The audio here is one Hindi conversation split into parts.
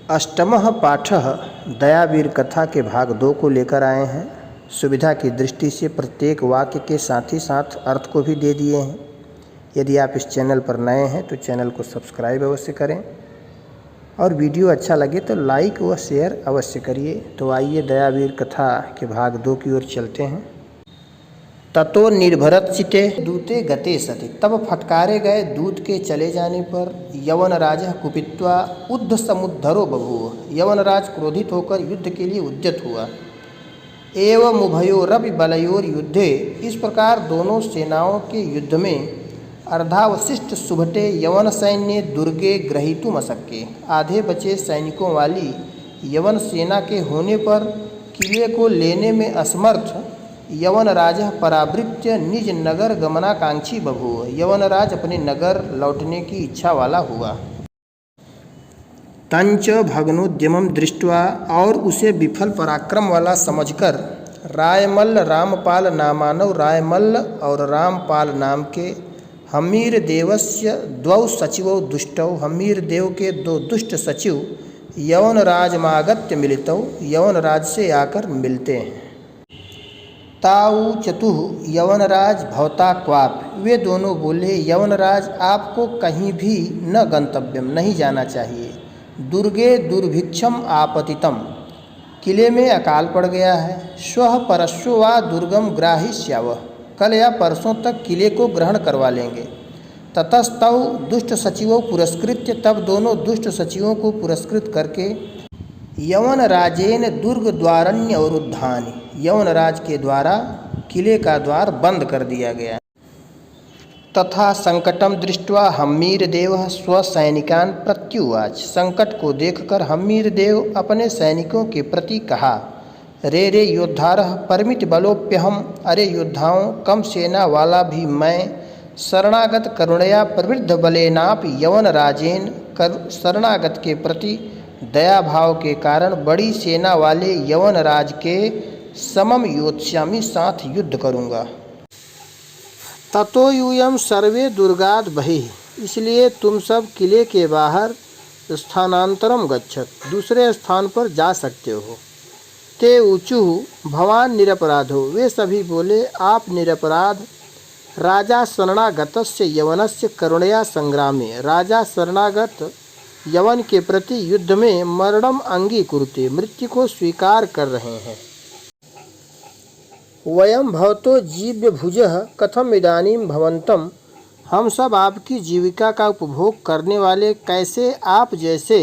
अष्टमः पाठः दयावीर कथा के भाग 2 को लेकर आए हैं। सुविधा की दृष्टि से प्रत्येक वाक्य के साथ ही साथ अर्थ को भी दे दिए हैं। यदि आप इस चैनल पर नए हैं तो चैनल को सब्सक्राइब अवश्य करें और वीडियो अच्छा लगे तो लाइक व शेयर अवश्य करिए। तो आइए दयावीर कथा के भाग 2 की ओर चलते हैं। ततो निर्भरत्सिते दूते गते सति, तब फटकारे गए दूत के चले जाने पर यवन राजा कुपित्वा उद्ध समुद्धरो बभूव, यवनराज क्रोधित होकर युद्ध के लिए उद्यत हुआ। एवं उभयोरपि बलयोर युद्धे, इस प्रकार दोनों सेनाओं के युद्ध में अर्धावशिष्ट सुभटे यवन सैन्य दुर्गे ग्रहीतुम अशक्य, आधे बचे सैनिकों वाली यवन सेना के होने पर किले को लेने में असमर्थ यवन राज परावृत्य निज नगर गमनाकांक्षी बभूव, यवनराज अपने नगर लौटने की इच्छा वाला हुआ। तंच भग्नोद्यमं दृष्ट्वा, और उसे विफल पराक्रम वाला समझकर रायमल्ल रामपाल नामानव, रायमल्ल और रामपाल नाम के हमीर देवस्य द्वौ सचिवौ दुष्टौ, हमीर देव के 2 दुष्ट सचिव यवनराजमागत्य मिलितौ, यवनराज से आकर मिलते हैं। ताऊ चतुः यवनराज भवता क्वाप, वे दोनों बोले यवनराज आपको कहीं भी न गंतव्यम, नहीं जाना चाहिए। दुर्गे दुर्भिक्षम आपतितम, किले में अकाल पड़ गया है। श्वः परश्व वा दुर्गम ग्राहिष्यावः, कल या परसों तक किले को ग्रहण करवा लेंगे। ततस्तौ दुष्ट सचिवों पुरस्कृत्य, तब दोनों दुष्ट सचिवों को पुरस्कृत करके यवनराजेन दुर्ग द्वारण्य अवरुद्धानि, यवनराज के द्वारा किले का द्वार बंद कर दिया गया। तथा संकटम दृष्ट्वा हम्मीर देव स्वसैनिकान प्रत्युवाच, संकट को देखकर हम्मीर देव अपने सैनिकों के प्रति कहा, रे रे योद्धारः परिमित बलोप्यहम, अरे योद्धाओं कम सेना वाला भी मैं, शरणागत करुणया प्रवृद्ध बलेनापि यवनराजेन, शरणागत के प्रति दया भाव के कारण बड़ी सेना वाले यवनराज के समम योत्स्यामि, साथ युद्ध करूँगा। ततो यूयम सर्वे दुर्गाद बहिः, इसलिए तुम सब किले के बाहर स्थानांतरम गच्छत, दूसरे स्थान पर जा सकते हो। ते ऊचुः भवान निरपराधो, वे सभी बोले आप निरपराध। राजा शरणागतस्य यवनस्य करुणया संग्रामे, राजा शरणागत यवन के प्रति युद्ध में मरणम अंगीकुरुते, मृत्यु को स्वीकार कर रहे हैं। वयम भवतो जीव्य भुजः कथम इदानीं भवन्तम, हम सब आपकी जीविका का उपभोग करने वाले कैसे आप जैसे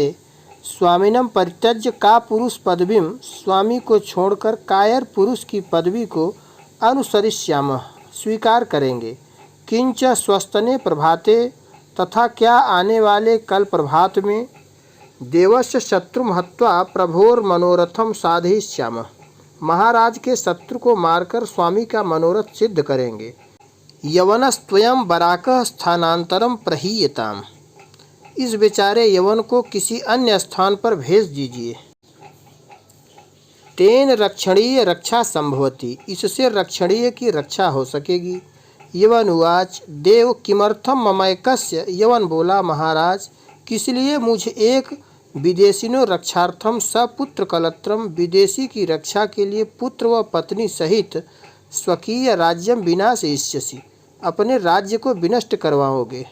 स्वामिनम परित्यज्य का पुरुष पदवीम, स्वामी को छोड़कर कायर पुरुष की पदवी को अनुसरिष्यामः, स्वीकार करेंगे। किंच स्वस्तने प्रभाते, तथा क्या आने वाले कल प्रभात में देवस्य शत्रु हत्वा प्रभोर मनोरथम साधयिष्यामः, महाराज के शत्रु को मारकर स्वामी का मनोरथ सिद्ध करेंगे। यवनस्त्वयं बराकः स्थानांतरम प्रहीयताम, इस बेचारे यवन को किसी अन्य स्थान पर भेज दीजिए। तेन रक्षणीय रक्षा संभवती, इससे रक्षणीय की रक्षा हो सकेगी। यवन उवाच देव किमर्थम ममैकस्य, यवन बोला महाराज किस लिए मुझे एक विदेशिनो रक्षार्थम सपुत्र कलत्रम, विदेशी की रक्षा के लिए पुत्र व पत्नी सहित स्वकीय राज्यम विनाशयिष्यसि, अपने राज्य को विनष्ट करवाओगे।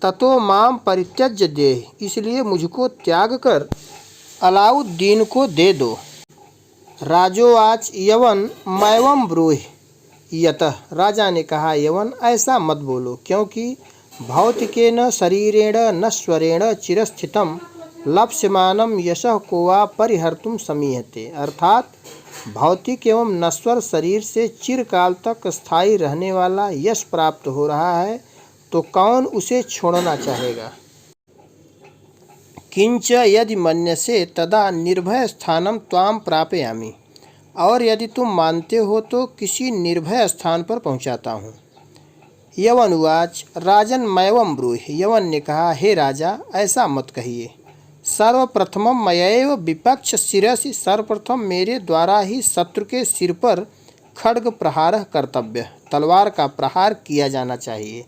ततो माम परित्यज्य देह, इसलिए मुझको त्याग कर अलाउद्दीन को दे दो। राजोवाच यवन मैवम ब्रूहि यतः, राजा ने कहा यवन ऐसा मत बोलो, क्योंकि भौतिकेन शरीरेण नश्वरेण चिरस्थितम लप्स्यमानम यशः को वा परिहर्तुम समीहते, अर्थात भौतिक एवं नश्वर शरीर से चिरकाल तक स्थायी रहने वाला यश प्राप्त हो रहा है तो कौन उसे छोड़ना चाहेगा। किंच यदि मन्यसे तदा निर्भय स्थानम त्वाम प्रापयामि, और यदि तुम मानते हो तो किसी निर्भय स्थान पर पहुंचाता हूँ। यवन उवाच राजन मैवम ब्रूहि, यवन ने कहा हे राजा ऐसा मत कहिए। सर्वप्रथमम मयैव विपक्ष शिरसि, सर्वप्रथम मेरे द्वारा ही शत्रु के सिर पर खड्ग प्रहार कर्तव्य, तलवार का प्रहार किया जाना चाहिए।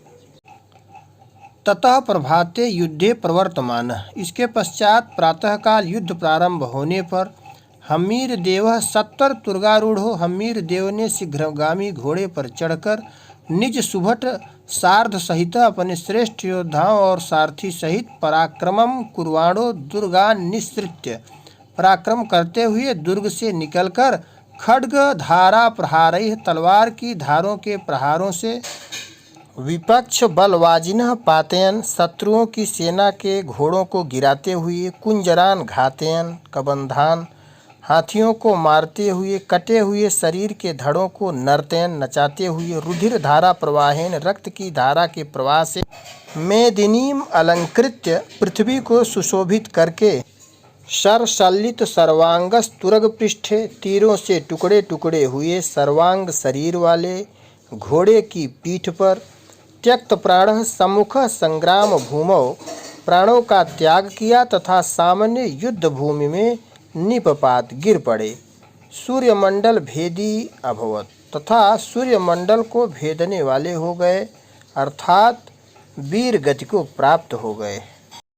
ततः प्रभाते युद्धे प्रवर्तमानः। इसके पश्चात प्रातःकाल युद्ध प्रारंभ होने पर हम्मीर देवः 70 तुर्गारूढ़ो, हम्मीर देव ने शीघ्रगामी घोड़े पर चढ़कर निज सुभट सार्ध सहित अपने श्रेष्ठ योद्धाओं और सारथी सहित पराक्रमम कुर्वाणो दुर्गान् निसृत्य, पराक्रम करते हुए दुर्ग से निकलकर खड्ग धारा प्रहारैः, तलवार की धारों के प्रहारों से विपक्ष बलवाजिनः पातयन, शत्रुओं की सेना के घोड़ों को गिराते हुए, कुंजरान घातयन, कबंधान हाथियों को मारते हुए, कटे हुए शरीर के धड़ों को नर्तयन नचाते हुए, रुधिर धारा प्रवाहेन, रक्त की धारा के प्रवाह से मेदिनीम अलंकृत्य, पृथ्वी को सुशोभित करके, शरशल्लित सर्वांगस तुरग पृष्ठे, तीरों से टुकड़े टुकड़े हुए सर्वांग शरीर वाले घोड़े की पीठ पर, त्यक्त प्राणः सम्मुख संग्राम भूमौ, प्राणों का त्याग किया तथा सामान्य युद्ध भूमि में निपपात गिर पड़े। सूर्यमंडल भेदी अभवत, तथा सूर्यमंडल को भेदने वाले हो गए, अर्थात वीर गति को प्राप्त हो गए।